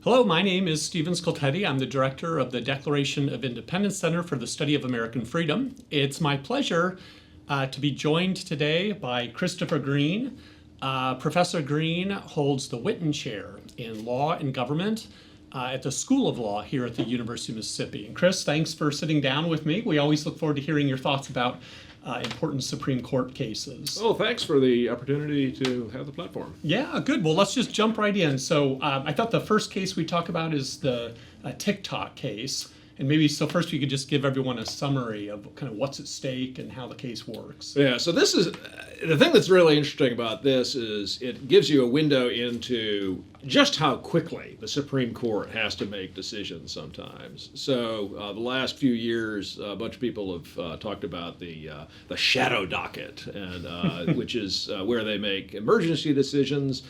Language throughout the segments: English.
Hello, my name is Stephen Scoltetti. I'm the director of the Declaration of Independence Center for the Study of American Freedom. It's my pleasure to be joined today by Christopher Green. Professor Green holds the Whitten Chair in Law and Government at the School of Law here at the University of Mississippi. And Chris, thanks for sitting down with me. We always look forward to hearing your thoughts about important Supreme Court cases. Oh, thanks for the opportunity to have the platform. Yeah, good. Well, let's just jump right in. So I thought the first case we talk about is the TikTok case. And maybe, so first you could just give everyone a summary of kind of what's at stake and how the case works. Yeah, so this is, the thing that's really interesting about this is it gives you a window into just how quickly the Supreme Court has to make decisions sometimes. So the last few years, a bunch of people have talked about the shadow docket, and which is where they make emergency decisions.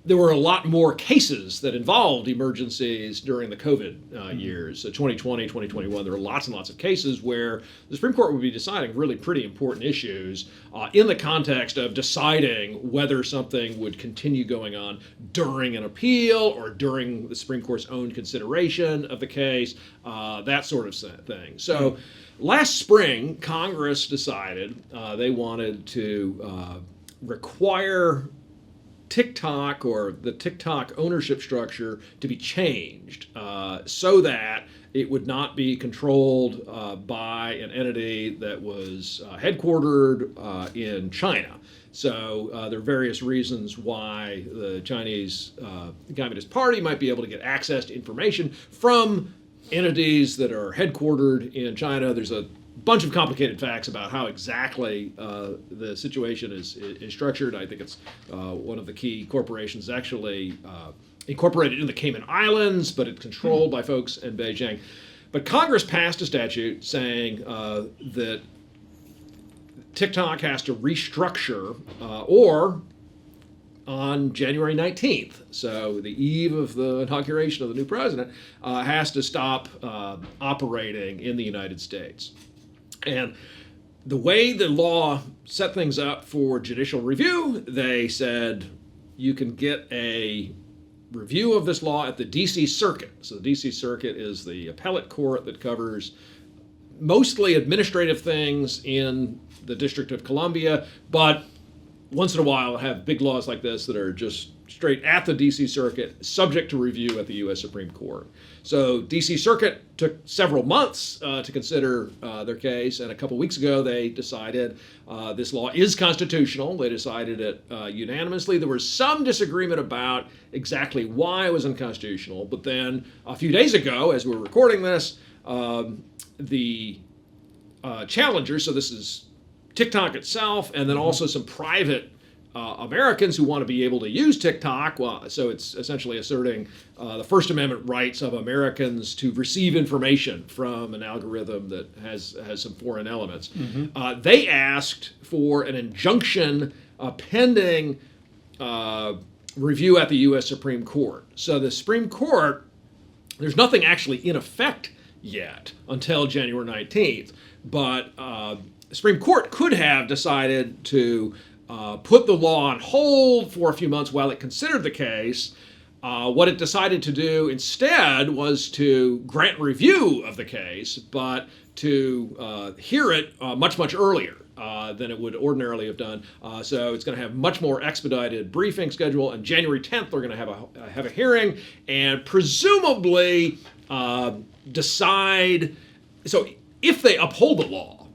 There were a lot more cases that involved emergencies during the COVID years. So 2020, 2021, there were lots and lots of cases where the Supreme Court would be deciding really pretty important issues in the context of deciding whether something would continue going on during an appeal or during the Supreme Court's own consideration of the case, that sort of thing. So last spring, Congress decided they wanted to require TikTok or the TikTok ownership structure to be changed so that it would not be controlled by an entity that was headquartered in China. So there are various reasons why the Chinese Communist Party might be able to get access to information from entities that are headquartered in China. There's a bunch of complicated facts about how exactly the situation is structured. I think it's one of the key corporations actually incorporated in the Cayman Islands, but it's controlled by folks in Beijing. But Congress passed a statute saying that TikTok has to restructure or on January 19th, so the eve of the inauguration of the new president, has to stop operating in the United States. And the way the law set things up for judicial review, they said you can get a review of this law at the D.C. Circuit. So the D.C. Circuit is the appellate court that covers mostly administrative things in the District of Columbia, but once in a while have big laws like this that are just straight at the D.C. Circuit, subject to review at the U.S. Supreme Court. So D.C. Circuit took several months to consider their case, and a couple weeks ago they decided this law is constitutional. They decided it unanimously. There was some disagreement about exactly why it was unconstitutional, but then a few days ago, as we're recording this, the challengers, so this is TikTok itself, and then also some private Americans who want to be able to use TikTok. Well, so it's essentially asserting the First Amendment rights of Americans to receive information from an algorithm that has some foreign elements. They asked for an injunction pending review at the U.S. Supreme Court. So the Supreme Court, there's nothing actually in effect yet until January 19th, but the Supreme Court could have decided to put the law on hold for a few months while it considered the case. What it decided to do instead was to grant review of the case, but to hear it much, much earlier than it would ordinarily have done. So it's going to have much more expedited briefing schedule. And January 10th, they're going to have a hearing and presumably decide. So if they uphold the law,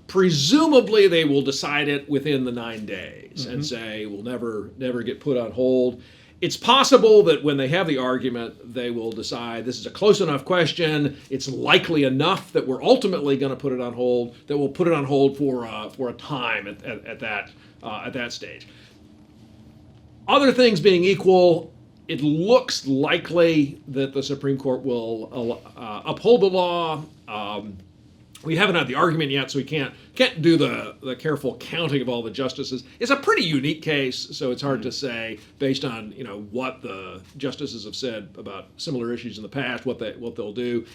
presumably they will decide it within the 9 days and say we'll never get put on hold. It's possible that when they have the argument, they will decide this is a close enough question, it's likely enough that we're ultimately going to put it on hold, that we'll put it on hold for a time at that stage. Other things being equal, it looks likely that the Supreme Court will uphold the law. We haven't had the argument yet, so we can't do the careful counting of all the justices. It's a pretty unique case, so it's hard to say based on what the justices have said about similar issues in the past, what they'll do.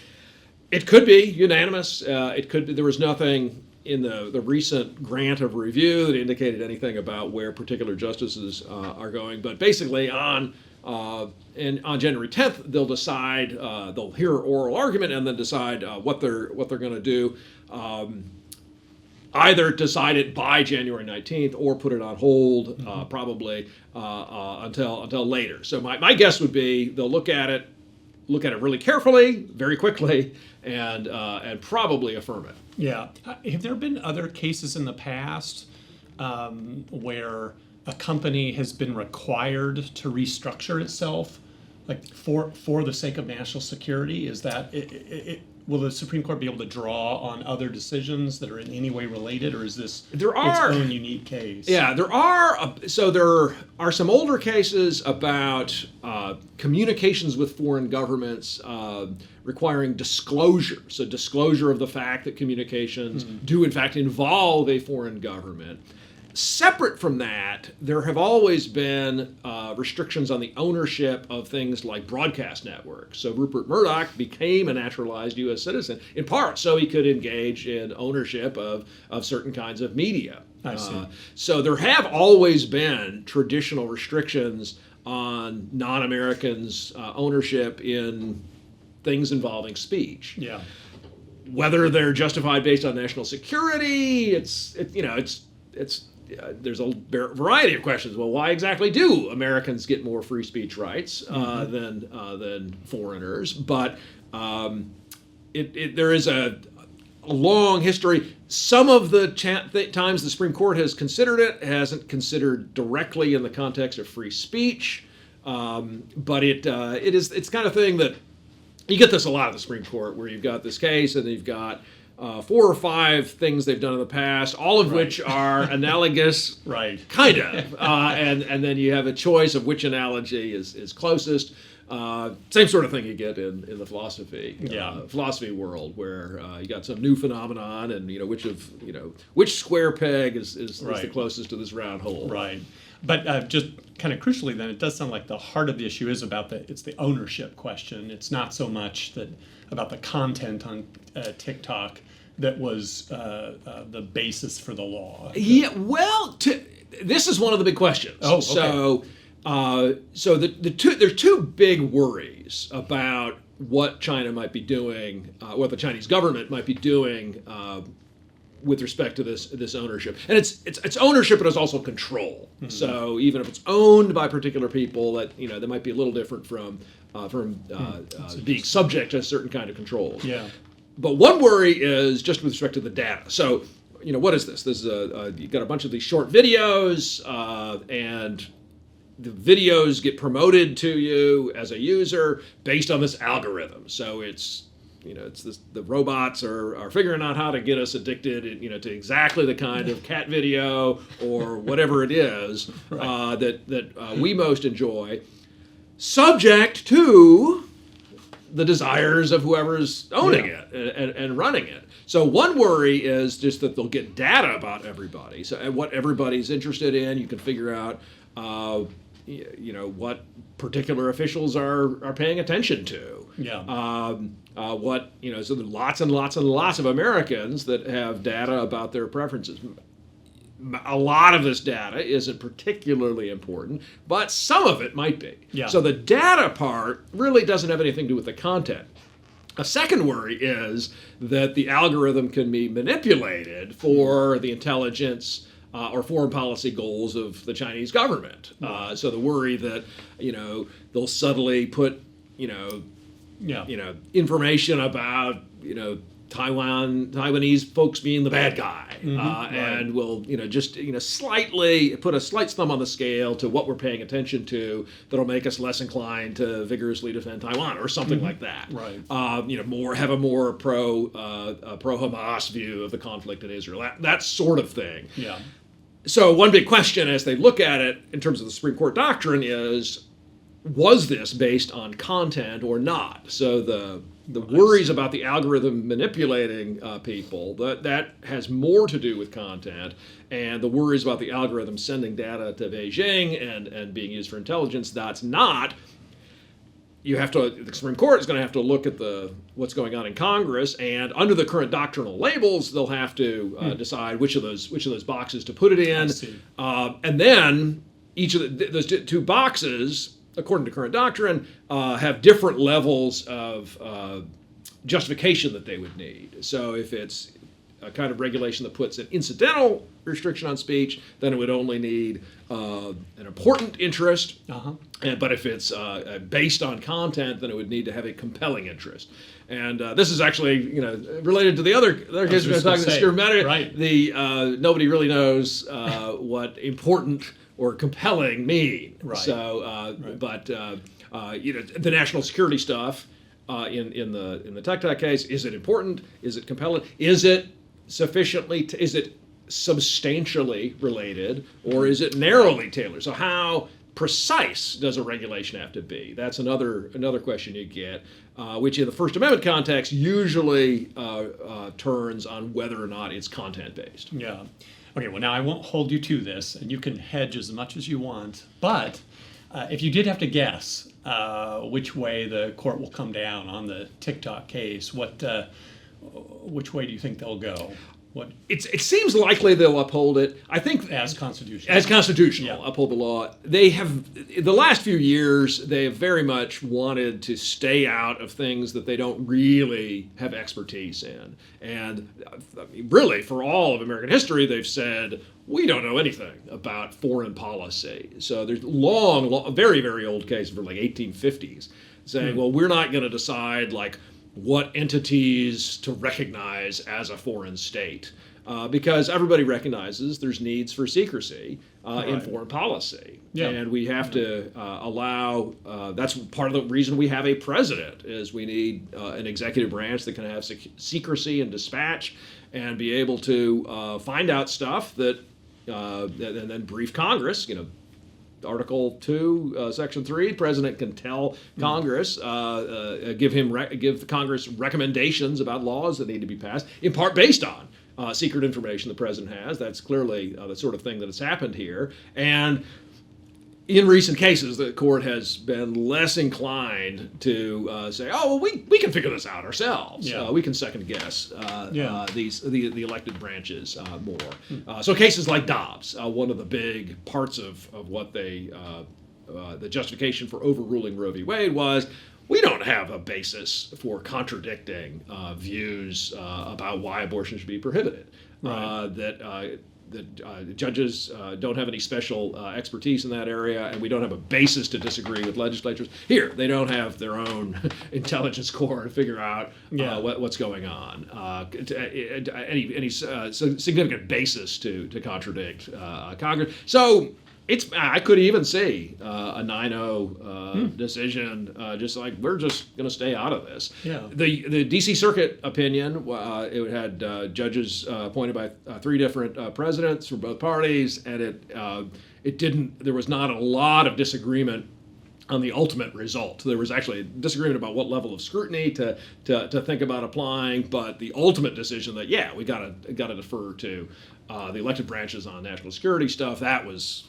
It could be unanimous. It could be. There was nothing in the recent grant of review that indicated anything about where particular justices are going. But basically, on And on January 10th, they'll decide. They'll hear oral argument and then decide what they're going to do. Either decide it by January 19th or put it on hold, probably until later. So my guess would be they'll look at it really carefully, very quickly, and probably affirm it. Yeah. Have there been other cases in the past where a company has been required to restructure itself, like for the sake of national security? Is that will the Supreme Court be able to draw on other decisions that are in any way related, or is this its own unique case? Yeah, there are. So there are some older cases about communications with foreign governments requiring disclosure. So disclosure of the fact that communications do in fact involve a foreign government. Separate from that, there have always been restrictions on the ownership of things like broadcast networks. So Rupert Murdoch became a naturalized U.S. citizen, in part so he could engage in ownership of certain kinds of media. I see. So there have always been traditional restrictions on non-Americans' ownership in things involving speech. Yeah. Whether they're justified based on national security, there's a variety of questions. Well, why exactly do Americans get more free speech rights than foreigners? But there is a long history. Some of the times the Supreme Court has considered it hasn't considered directly in the context of free speech, but it's kind of thing that you get this a lot at the Supreme Court, where you've got this case and you've got 4 or 5 things they've done in the past, all of which are analogous, right? Kind of, and then you have a choice of which analogy is closest. Same sort of thing you get in the philosophy world, where you got some new phenomenon, and which square peg is the closest to this round hole, right? But just kind of crucially, then, it does sound like the heart of the issue is about it's the ownership question. It's not so much about the content on TikTok that was the basis for the law. Yeah, well, this is one of the big questions. Oh, okay. So there's 2 big worries about what China might be doing, what the Chinese government might be doing with respect to this ownership, and it's ownership, but it's also control. Mm-hmm. So even if it's owned by particular people, that might be a little different from being subject to a certain kind of controls. Yeah. But one worry is just with respect to the data. So, what is this? This is you've got a bunch of these short videos, and the videos get promoted to you as a user based on this algorithm. So it's the robots are figuring out how to get us addicted, to exactly the kind of cat video or whatever it is that we most enjoy, subject to the desires of whoever's owning it and running it. So one worry is just that they'll get data about everybody. So and what everybody's interested in, you can figure out, what particular officials are paying attention to. Yeah. So there are lots and lots and lots of Americans that have data about their preferences. A lot of this data isn't particularly important, but some of it might be. Yeah. So the data part really doesn't have anything to do with the content. A second worry is that the algorithm can be manipulated for the intelligence or foreign policy goals of the Chinese government. So the worry that they'll subtly put information about Taiwanese folks being the bad guy, and will slightly put a slight thumb on the scale to what we're paying attention to that'll make us less inclined to vigorously defend Taiwan or something like that. Right. Have a more pro Hamas view of the conflict in Israel. That sort of thing. Yeah. So one big question as they look at it in terms of the Supreme Court doctrine is, was this based on content or not? So the worries about the algorithm manipulating people, that has more to do with content, and the worries about the algorithm sending data to Beijing and being used for intelligence, that's not. The Supreme Court is going to have to look at what's going on in Congress, and under the current doctrinal labels, they'll have to decide which of those boxes to put it in, and then each of those 2 boxes according to current doctrine, have different levels of justification that they would need. So if it's a kind of regulation that puts an incidental restriction on speech, then it would only need an important interest. But if it's based on content, then it would need to have a compelling interest. And this is actually, related to the other case we're going to talk about, matter. Right. Nobody really knows what important or compelling mean. Right. So, but the national security stuff in the TikTok case, is it important? Is it compelling? Is it sufficiently? Is it substantially related, or is it narrowly tailored? So how precise does a regulation have to be? That's another question you get, which in the First Amendment context usually turns on whether or not it's content-based. Yeah. Okay, well, now I won't hold you to this, and you can hedge as much as you want, but if you did have to guess which way the court will come down on the TikTok case, which way do you think they'll go? It seems likely they'll uphold it. I think as constitutional. Yeah. Uphold the law. They have, the last few years, they have very much wanted to stay out of things that they don't really have expertise in. And really, for all of American history, they've said, we don't know anything about foreign policy. So there's long, very, very old case from like 1850s saying, well, we're not going to decide like what entities to recognize as a foreign state, because everybody recognizes there's needs for secrecy in foreign policy. Yeah. And we have to allow, that's part of the reason we have a president, is we need an executive branch that can have secrecy and dispatch and be able to find out stuff that, and then brief Congress, Article 2, Section 3, the president can tell Congress, give Congress recommendations about laws that need to be passed, in part based on secret information the president has. That's clearly the sort of thing that has happened here. And in recent cases, the court has been less inclined to say, "Oh, well, we can figure this out ourselves. Yeah. We can second guess the elected branches more." So cases like Dobbs, one of the big parts of what the justification for overruling Roe v. Wade was, we don't have a basis for contradicting views about why abortion should be prohibited. Right. That judges don't have any special expertise in that area, and we don't have a basis to disiggree with legislatures. Here, they don't have their own intelligence corps to figure out what's going on. Any significant basis to contradict Congress. So I could even see a 9-0 decision, just like, we're just going to stay out of this. Yeah. The D.C. Circuit opinion, it had judges appointed by 3 different presidents from both parties, and it didn't. There was not a lot of disagreement on the ultimate result. There was actually a disagreement about what level of scrutiny to think about applying, but the ultimate decision that we got to defer to the elected branches on national security stuff, that was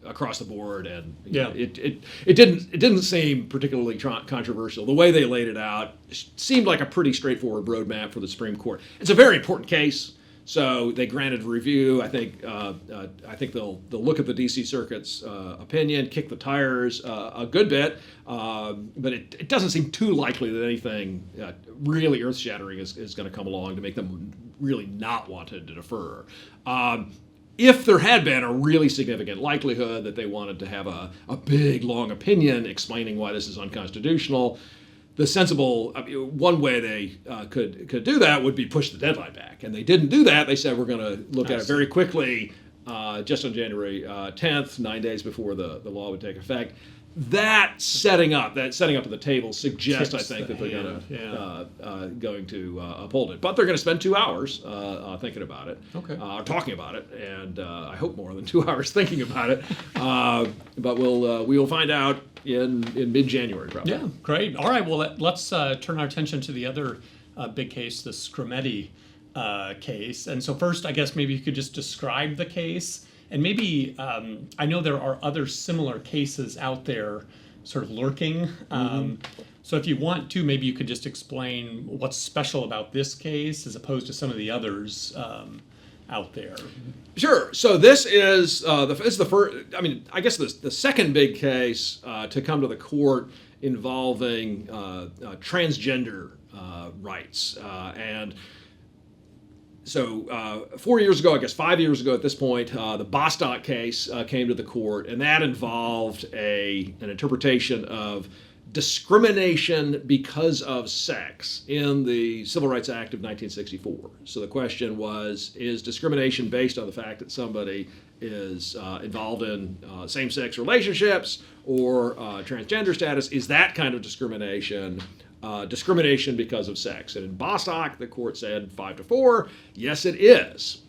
across the board, and it didn't seem particularly controversial. The way they laid it out seemed like a pretty straightforward roadmap for the Supreme Court. It's a very important case. So they granted review. I think they'll look at the D.C. Circuit's opinion, kick the tires a good bit, but it doesn't seem too likely that anything really earth-shattering is going to come along to make them really not want to defer. If there had been a really significant likelihood that they wanted to have a big, long opinion explaining why this is unconstitutional, the sensible, one way they could do that would be push the deadline back. And they didn't do that. They said, we're going to look at it very quickly, just on January 10th, 9 days before the law would take effect. That setting up of the table suggests, I think, that they're going to uphold it. But they're going to spend 2 hours thinking about it, talking about it, and I hope more than 2 hours thinking about it. But we will find out in mid-January, probably. Yeah, great. All right, well, let's turn our attention to the other big case, the Scrimeti case. And so first, I guess maybe you could just describe the case. And maybe, I know there are other similar cases out there sort of lurking. So if you want to, maybe you could just explain what's special about this case as opposed to some of the others out there? Sure. So this is the first. I mean, I guess the second big case to come to the court involving transgender rights, and so 4 years ago, I guess 5 years ago at this point, the Bostock case came to the court, and that involved an interpretation of discrimination because of sex in the Civil Rights Act of 1964. So the question was, is discrimination based on the fact that somebody is involved in same-sex relationships or transgender status? Is that kind of discrimination discrimination because of sex? And in Bostock, the court said 5-4, yes, it is.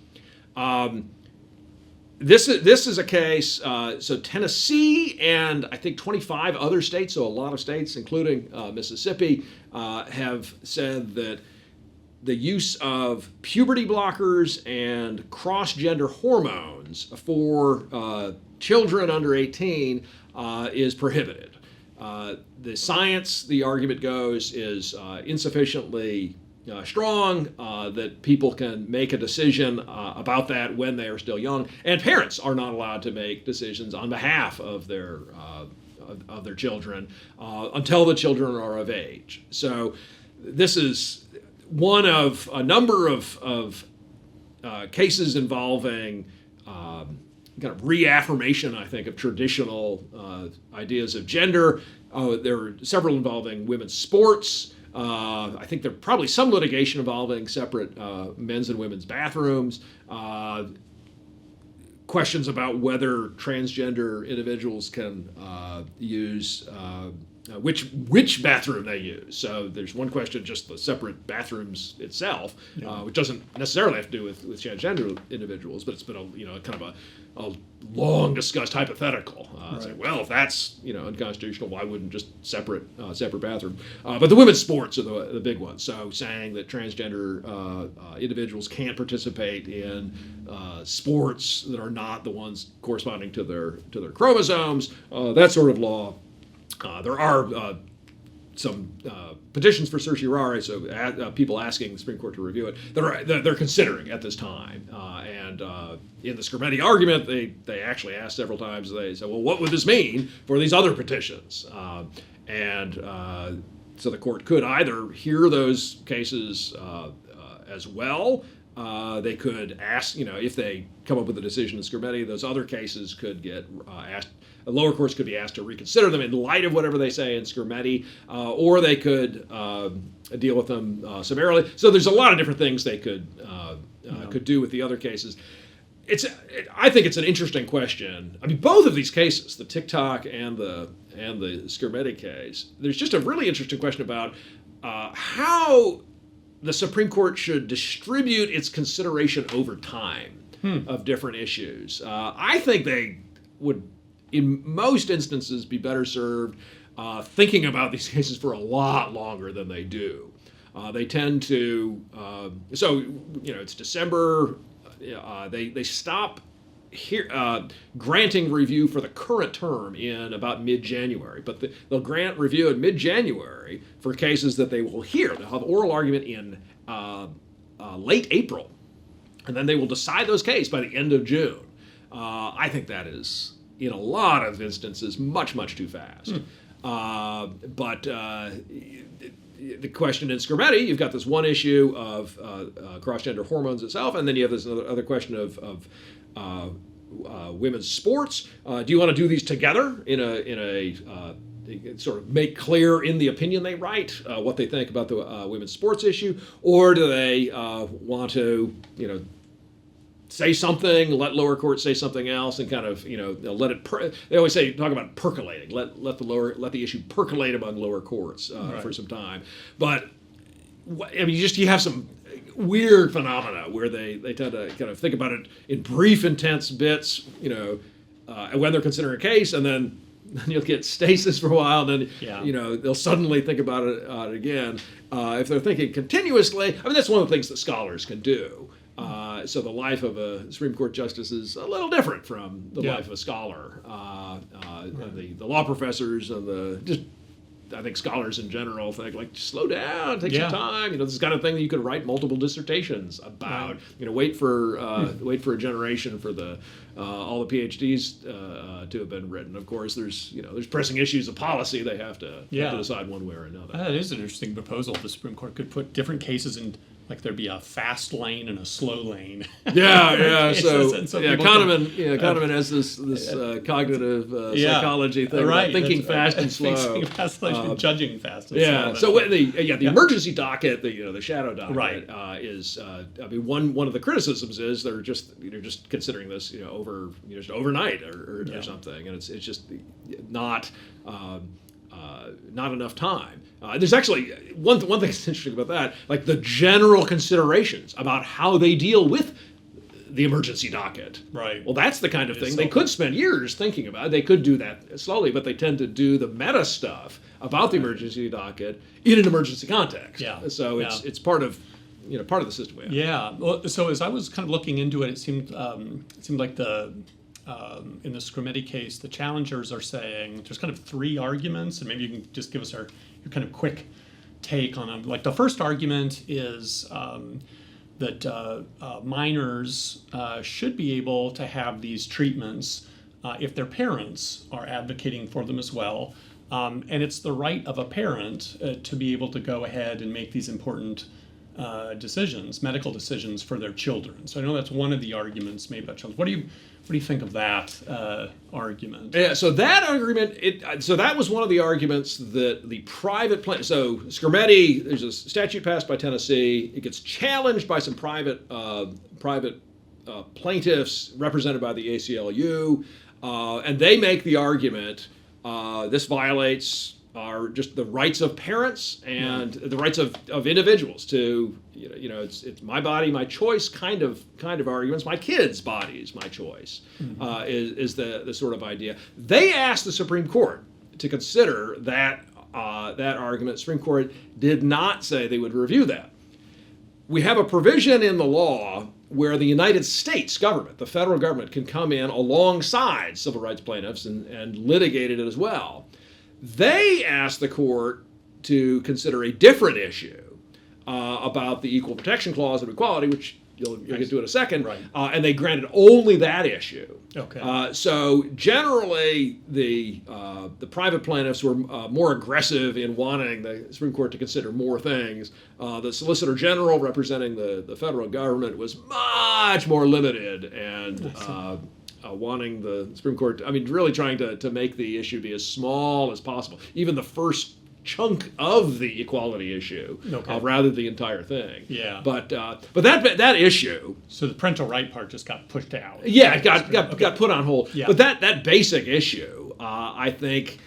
This is a case, so Tennessee and I think 25 other states, so a lot of states, including Mississippi, have said that the use of puberty blockers and cross-gender hormones for children under 18 is prohibited. The science, the argument goes, is insufficiently strong, that people can make a decision about that when they are still young, and parents are not allowed to make decisions on behalf of their children until the children are of age. So this is one of a number of cases involving kind of reaffirmation, I think, of traditional ideas of gender. There are several involving women's sports. I think there are probably some litigation involving separate men's and women's bathrooms. Questions about whether transgender individuals can use which bathroom they use. So there's one question, just the separate bathrooms itself, which doesn't necessarily have to do with transgender individuals, but it's been a kind of a long discussed hypothetical. It's like, well, if that's unconstitutional, why wouldn't just separate bathroom? But the women's sports are the big ones. So saying that transgender individuals can't participate in sports that are not the ones corresponding to their chromosomes, that sort of law. There are some petitions for certiorari, so people asking the Supreme Court to review it, they're considering at this time. And in the Scrimetti argument, they actually asked several times, they said, well, what would this mean for these other petitions? So the court could either hear those cases as well. They could ask, if they come up with a decision in Scrimetti, those other cases could get asked. The lower courts could be asked to reconsider them in light of whatever they say in Scrimetti, or they could deal with them summarily. So there's a lot of different things they could do with the other cases. I think it's an interesting question. I mean, both of these cases, the TikTok and the Scrimetti case, there's just a really interesting question about how the Supreme Court should distribute its consideration over time of different issues. I think they would, in most instances, be better served thinking about these cases for a lot longer than they do. They tend to, it's December, they stop granting review for the current term in about mid-January, but they'll grant review in mid-January for cases that they will hear. They'll have oral argument in late April, and then they will decide those cases by the end of June. I think that is, in a lot of instances, much, much too fast. But the question in Scrimetti, you've got this one issue of cross-gender hormones itself, and then you have this other question of women's sports. Do you want to do these together in a sort of make clear in the opinion they write what they think about the women's sports issue, or do they want to say something, let lower courts say something else, and kind of let it? They always talk about percolating. Let the issue percolate among lower courts for some time. But I mean, you have some weird phenomena where they tend to kind of think about it in brief, intense bits, when they're considering a case, and then you'll get stasis for a while, and then they'll suddenly think about it again. If they're thinking continuously, I mean, that's one of the things that scholars can do. So the life of a Supreme Court justice is a little different from the life of a scholar. The law professors and I think scholars in general think like slow down, take Yeah. some time. This is the kind of thing that you could write multiple dissertations about. Right. Wait for a generation for the all the PhDs to have been written. Of course, there's pressing issues of policy they have to decide one way or another. That is an interesting proposal. The Supreme Court could put different cases in, like there'd be a fast lane and a slow lane. Yeah. Cases, So people Kahneman has this cognitive psychology thing right, about thinking fast and slow. Thinking fast and judging fast and Yeah. slow. So the emergency docket, the shadow docket, Right. is one of the criticisms is they're just considering this over just overnight or something, and it's just not. Not enough time. There's actually one thing that's interesting about that, like the general considerations about how they deal with the emergency docket. Right. Well, that's the kind of thing they could spend years thinking about. They could do that slowly, but they tend to do the meta stuff about the emergency docket in an emergency context. Yeah. So it's part of the system we have. Yeah. Well, so as I was kind of looking into it, it seemed like in the Scrimeti case, the challengers are saying there's kind of three arguments, and maybe you can just give us your kind of quick take on them. Like the first argument is that minors should be able to have these treatments if their parents are advocating for them as well. And it's the right of a parent to be able to go ahead and make these important medical decisions for their children. So I know that's one of the arguments made by children. What do you think of that argument? Yeah, so that argument, that was one of the arguments that the private plaintiffs. So Scrimeti, there's a statute passed by Tennessee. It gets challenged by some private plaintiffs represented by the ACLU, and they make the argument this violates just the rights of parents and the rights of individuals to it's my body, my choice kind of arguments. My kid's body is my choice is the sort of idea. They asked the Supreme Court to consider that argument. The Supreme Court did not say they would review that. We have a provision in the law where the United States government, the federal government, can come in alongside civil rights plaintiffs and litigate it as well. They asked the court to consider a different issue about the Equal Protection Clause of equality, which you'll get to in a second, Right. And they granted only that issue. Okay. So generally, the private plaintiffs were more aggressive in wanting the Supreme Court to consider more things. The Solicitor General, representing the federal government, was much more limited and wanting the Supreme Court, really trying to make the issue be as small as possible. Even the first chunk of the equality issue, rather than the entire thing. Yeah. But that issue. So the parental right part just got pushed out. Yeah, it got put on hold. Yeah. But that basic issue, I think,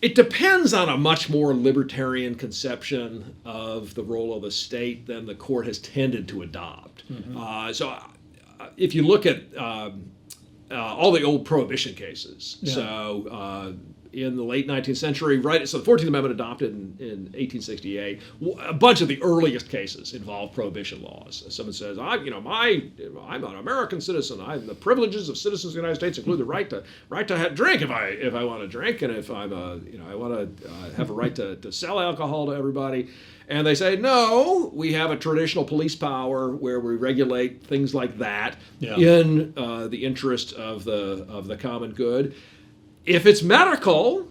it depends on a much more libertarian conception of the role of the state than the court has tended to adopt. Mm-hmm. So if you look at all the old prohibition cases. Yeah. So in the late 19th century, so the 14th Amendment adopted in 1868, a bunch of the earliest cases involved prohibition laws. Someone says, I'm an American citizen. The privileges of citizens of the United States include the right to drink if I want to drink, and if I want to have a right to sell alcohol to everybody. And they say, no, we have a traditional police power where we regulate things like that in the interest of the common good. If it's medical,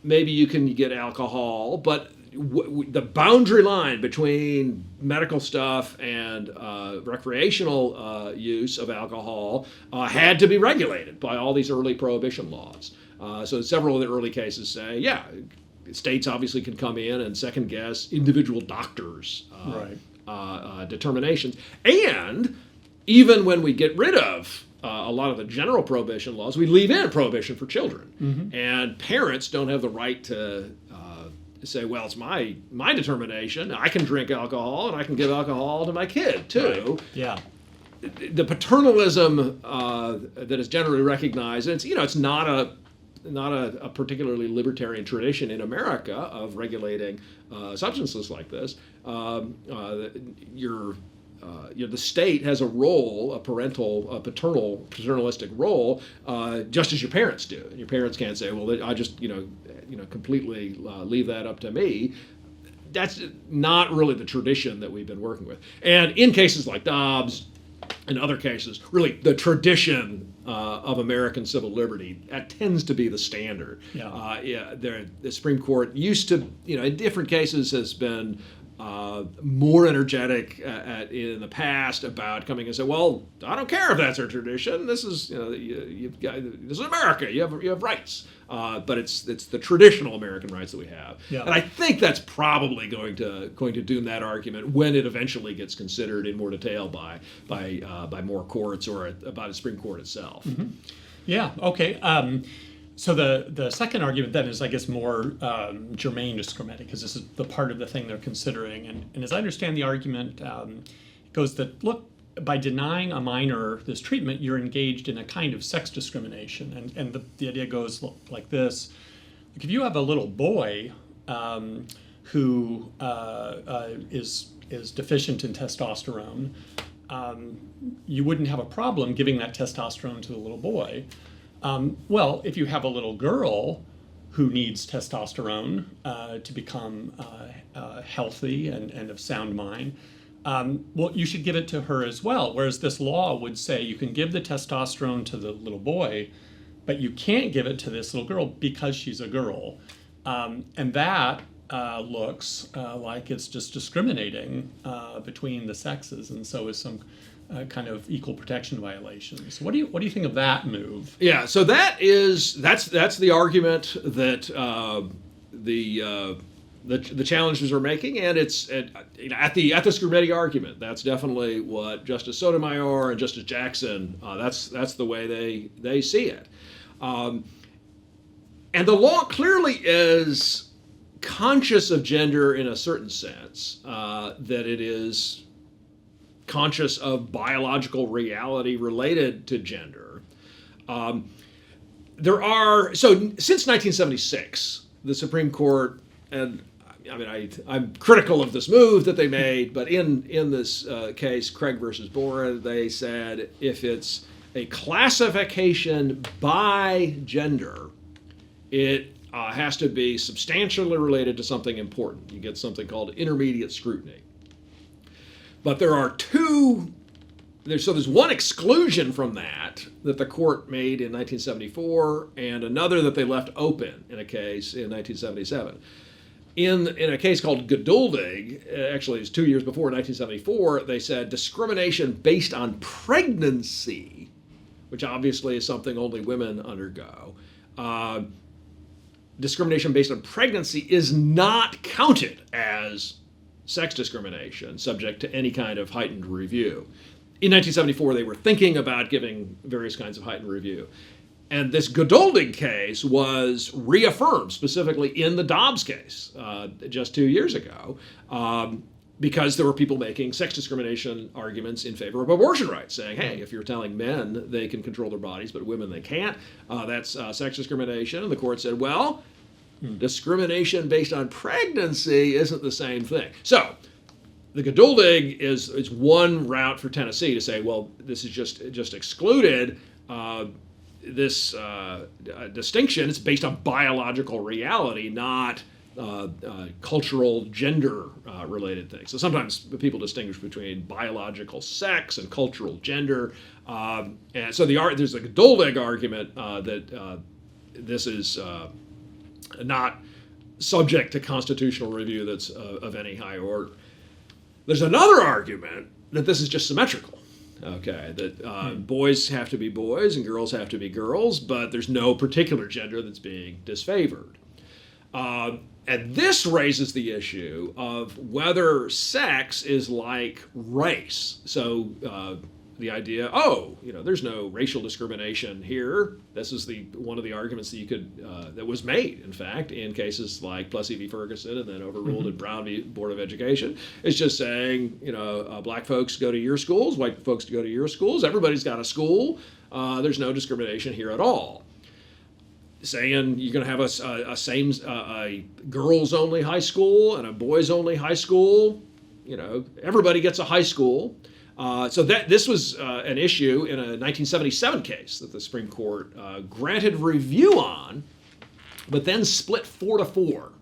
maybe you can get alcohol, but the boundary line between medical stuff and recreational use of alcohol had to be regulated by all these early prohibition laws. So several of the early cases say, states obviously can come in and second guess individual doctors' determinations. And even when we get rid of a lot of the general prohibition laws, we leave in prohibition for children. Mm-hmm. And parents don't have the right to say, well, it's my determination. I can drink alcohol and I can give alcohol to my kid too. Right. Yeah. The paternalism that is generally recognized, it's not a particularly libertarian tradition in America of regulating substances like this. the state has a role, a paternalistic role, just as your parents do. And your parents can't say, well, I just, completely leave that up to me. That's not really the tradition that we've been working with. And in cases like Dobbs, in other cases, really the tradition of American civil liberty, that tends to be the standard. The Supreme Court used to, in different cases, has been more energetic in the past about coming and say, well, I don't care if that's our tradition. This is, this is America. You have rights, but it's the traditional American rights that we have. Yeah. And I think that's probably going to doom that argument when it eventually gets considered in more detail by more courts or by the Supreme Court itself. Mm-hmm. Yeah. Okay. So the second argument then is, I guess, more germane to Scrimeti, because this is the part of the thing they're considering. And as I understand the argument, it goes that, look, by denying a minor this treatment, you're engaged in a kind of sex discrimination. And the idea goes like this. Like, if you have a little boy who is deficient in testosterone, you wouldn't have a problem giving that testosterone to the little boy. Well, if you have a little girl who needs testosterone to become healthy and of sound mind, well, you should give it to her as well. Whereas this law would say you can give the testosterone to the little boy, but you can't give it to this little girl because she's a girl. And that looks like it's just discriminating between the sexes, and so is some kind of equal protection violations. What do you think of that move? Yeah, so that's the argument that the challengers are making, and it's at the Scrimeti argument. That's definitely what Justice Sotomayor and Justice Jackson. That's the way they see it, and the law clearly is conscious of gender in a certain sense, that it is conscious of biological reality related to gender. Since 1976, the Supreme Court, and I'm critical of this move that they made, but in this case, Craig versus Boren, they said if it's a classification by gender, it has to be substantially related to something important. You get something called intermediate scrutiny. But there's one exclusion from that the court made in 1974, and another that they left open in a case in 1977. In a case called Geduldig, actually it's 2 years before, 1974, they said discrimination based on pregnancy, which obviously is something only women undergo, discrimination based on pregnancy is not counted as sex discrimination, subject to any kind of heightened review. In 1974, they were thinking about giving various kinds of heightened review. And this Geduldig case was reaffirmed specifically in the Dobbs case just 2 years ago, because there were people making sex discrimination arguments in favor of abortion rights, saying, hey, if you're telling men they can control their bodies, but women they can't, that's sex discrimination. And the court said, well, discrimination based on pregnancy isn't the same thing. So the Geduldig is one route for Tennessee to say, well, this is just excluded. This distinction is based on biological reality, not cultural gender related things. So sometimes people distinguish between biological sex and cultural gender. And so there's a Geduldig argument that this is not subject to constitutional review that's of any high order. There's another argument that this is just symmetrical. Okay, that boys have to be boys and girls have to be girls, but there's no particular gender that's being disfavored. And this raises the issue of whether sex is like race. So the idea, there's no racial discrimination here. This is one of the arguments that was made, in fact, in cases like Plessy v. Ferguson and then overruled in Brown v. Board of Education. It's just saying, black folks go to your schools, white folks go to your schools. Everybody's got a school. There's no discrimination here at all. Saying you're going to have a girls-only high school and a boys-only high school, everybody gets a high school. So this was an issue in a 1977 case that the Supreme Court granted review on, but then split 4-4.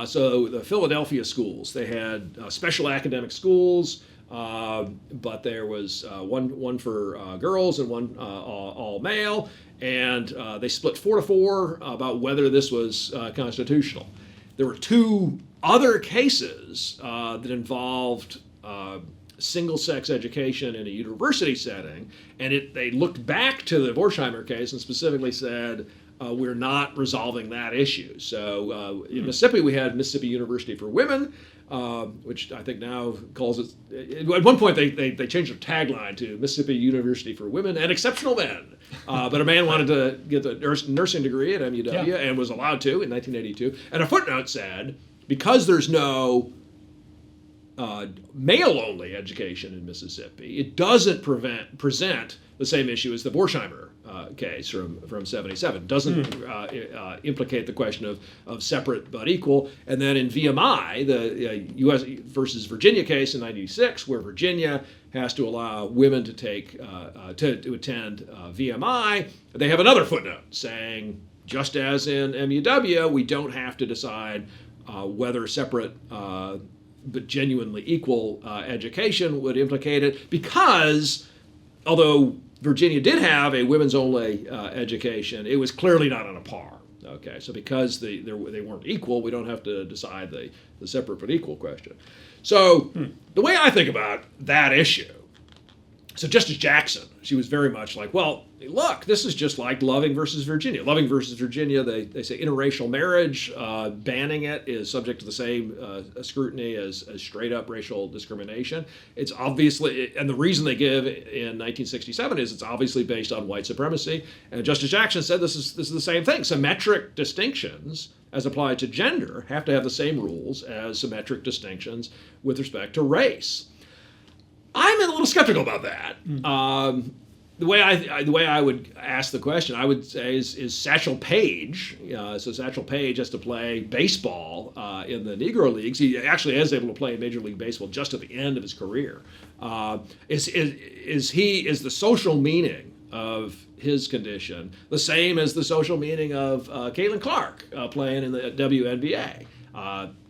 So the Philadelphia schools, they had special academic schools, but there was one for girls and one all male, and they split 4-4 about whether this was constitutional. There were two other cases that involved single-sex education in a university setting, and they looked back to the Borsheimer case and specifically said, we're not resolving that issue. So in Mississippi, we had Mississippi University for Women, which I think now calls it, at one point they changed their tagline to Mississippi University for Women and Exceptional Men. But a man wanted to get the nursing degree at MUW and was allowed to in 1982. And a footnote said, because there's no male-only education in Mississippi, it doesn't present the same issue as the Borsheimer case from 77. Doesn't implicate the question of separate but equal. And then in VMI, the U.S. versus Virginia case in 96, where Virginia has to allow women to take to attend VMI, they have another footnote saying, just as in MUW, we don't have to decide whether separate but genuinely equal education would implicate it, because although Virginia did have a women's-only education, it was clearly not on a par. Okay, so because they weren't equal, we don't have to decide the separate but equal question. So the way I think about that issue, so Justice Jackson, she was very much like, well, look, this is just like Loving versus Virginia. Loving versus Virginia, they say interracial marriage, banning it is subject to the same scrutiny as straight-up racial discrimination. It's obviously, and the reason they give in 1967 is it's obviously based on white supremacy. And Justice Jackson said this is the same thing. Symmetric distinctions, as applied to gender, have to have the same rules as symmetric distinctions with respect to race. I'm a little skeptical about that. The way I would ask the question, I would say, is Satchel Paige. So Satchel Paige has to play baseball in the Negro Leagues. He actually is able to play in Major League Baseball just at the end of his career. Is the social meaning of his condition the same as the social meaning of Caitlin Clark playing in the WNBA?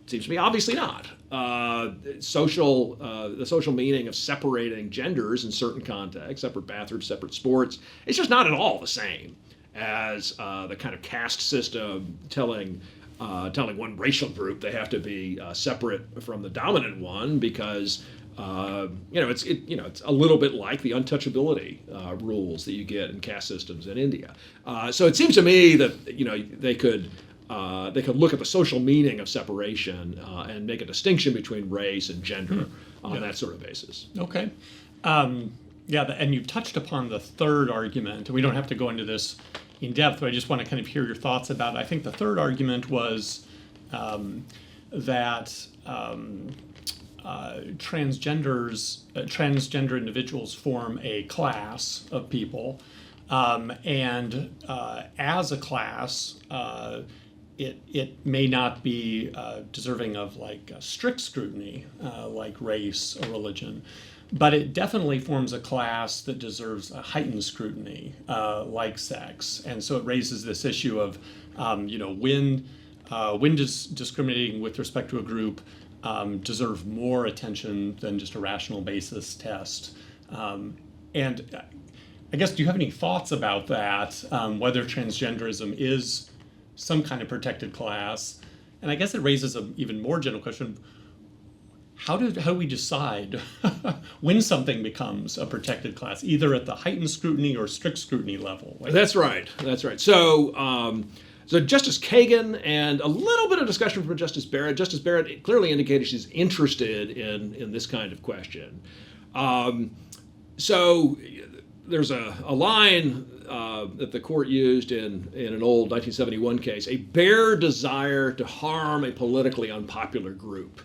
Seems to me obviously not. The social meaning of separating genders in certain contexts, separate bathrooms, separate sports, it's just not at all the same as the kind of caste system telling one racial group they have to be separate from the dominant one because it's a little bit like the untouchability rules that you get in caste systems in India. So it seems to me that they could look at the social meaning of separation and make a distinction between race and gender on that sort of basis. Okay. And you've touched upon the third argument. We don't have to go into this in depth, but I just want to kind of hear your thoughts about it. I think the third argument was that transgender individuals form a class of people, and as a class, it may not be deserving of strict scrutiny, like race or religion, but it definitely forms a class that deserves a heightened scrutiny, like sex. And so it raises this issue of, when discriminating with respect to a group deserve more attention than just a rational basis test. And I guess, do you have any thoughts about that, whether transgenderism is some kind of protected class? And I guess it raises an even more general question. How do we decide when something becomes a protected class, either at the heightened scrutiny or strict scrutiny level? That's right. So Justice Kagan and a little bit of discussion from Justice Barrett. Justice Barrett clearly indicated she's interested in this kind of question. So there's a line that the court used in an old 1971 case: a bare desire to harm a politically unpopular group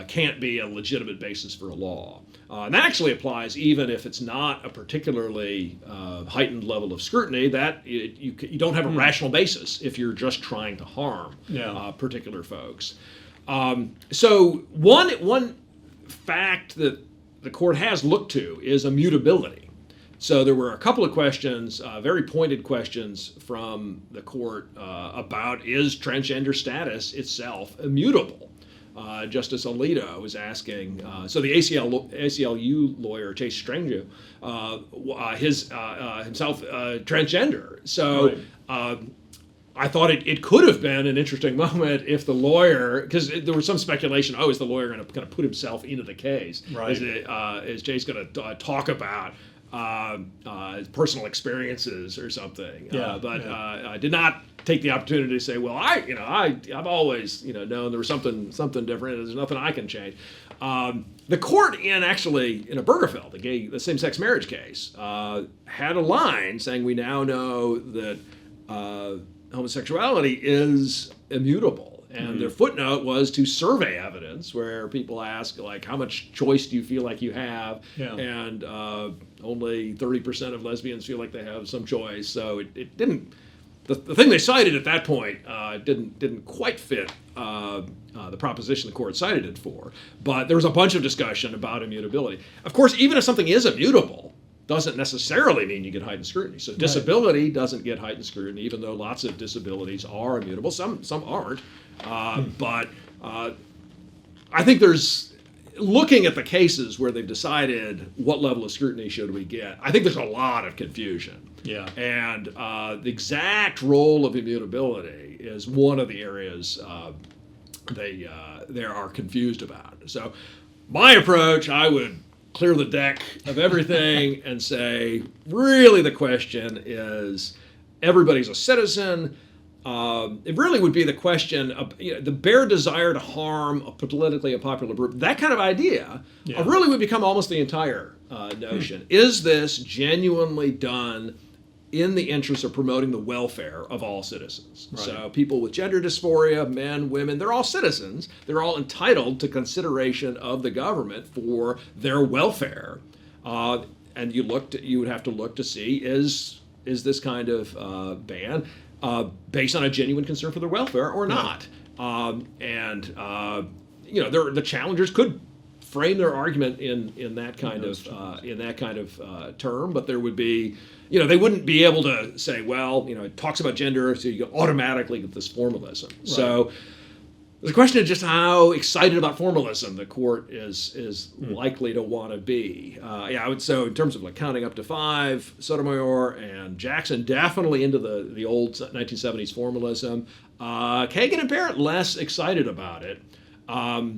can't be a legitimate basis for a law. And that actually applies even if it's not a particularly heightened level of scrutiny, that you don't have a rational basis if you're just trying to harm particular folks. So one fact that the court has looked to is immutability. So there were a couple of questions, very pointed questions from the court about is transgender status itself immutable? Justice Alito was asking, so the ACLU lawyer, Chase Strangio, himself transgender. So I thought it could have been an interesting moment if the lawyer, because there was some speculation, is the lawyer going to kind of put himself into the case? Right. Is Chase going to talk about personal experiences or something? But I did not take the opportunity to say, well, I've always known there was something different. There's nothing I can change. The court in a Bergerfeld, the same-sex marriage case, had a line saying we now know that homosexuality is immutable. And their footnote was to survey evidence where people ask, like, how much choice do you feel like you have? Yeah. And only 30% of lesbians feel like they have some choice. So it didn't. The thing they cited at that point didn't quite fit the proposition the court cited it for. But there was a bunch of discussion about immutability. Of course, even if something is immutable, doesn't necessarily mean you get heightened scrutiny. So disability doesn't get heightened scrutiny, even though lots of disabilities are immutable. Some aren't. But I think looking at the cases where they've decided what level of scrutiny should we get, I think there's a lot of confusion. Yeah. And the exact role of immutability is one of the areas they are confused about. So my approach, I would clear the deck of everything and say, really the question is, everybody's a citizen. It really would be the question of the bare desire to harm a politically unpopular group. That kind of idea really would become almost the entire notion. Is this genuinely done in the interest of promoting the welfare of all citizens? Right. So people with gender dysphoria, men, women, they're all citizens. They're all entitled to consideration of the government for their welfare. And you would have to look to see, is this kind of ban based on a genuine concern for their welfare or not? The challengers could frame their argument in that kind of term, but there would be, they wouldn't be able to say, well, it talks about gender, so you automatically get this formalism. Right. So the question is just how excited about formalism the court is likely to want to be. I would say in terms of like counting up to 5, Sotomayor and Jackson definitely into the old 1970s formalism. Kagan and Barrett less excited about it. I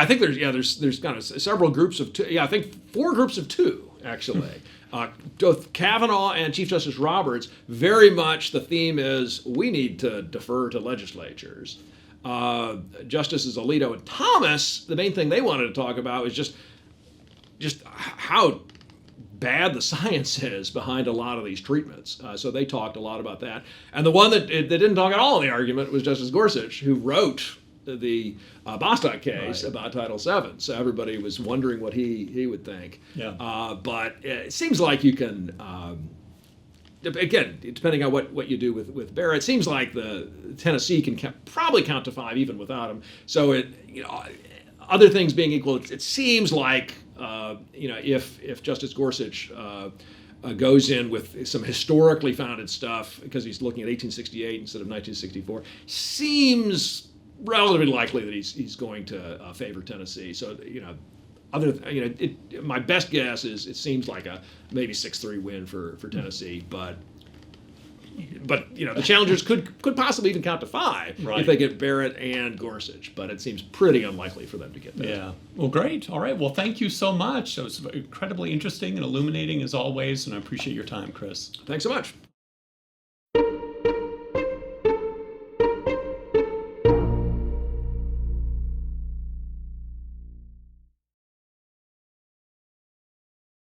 think there's kind of several groups of 2. I think 4 groups of 2 actually. Both Kavanaugh and Chief Justice Roberts, very much the theme is we need to defer to legislatures. Justices Alito and Thomas, the main thing they wanted to talk about was just how bad the science is behind a lot of these treatments. So they talked a lot about that. And the one that didn't talk at all in the argument was Justice Gorsuch, who wrote the Bostock case about Title VII. So everybody was wondering what he would think. Yeah. But it seems like you can, again, depending on what you do with Barrett, it seems like the Tennessee can probably count to 5 even without him. So other things being equal, it seems like if Justice Gorsuch goes in with some historically founded stuff because he's looking at 1868 instead of 1964, seems relatively likely that he's going to favor Tennessee. So my best guess is it seems like a maybe 6-3 win for Tennessee, but the challengers could possibly even count to 5 if they get Barrett and Gorsuch, but it seems pretty unlikely for them to get there. Yeah. Well, great. All right. Well, thank you so much. It was incredibly interesting and illuminating as always, and I appreciate your time, Chris. Thanks so much.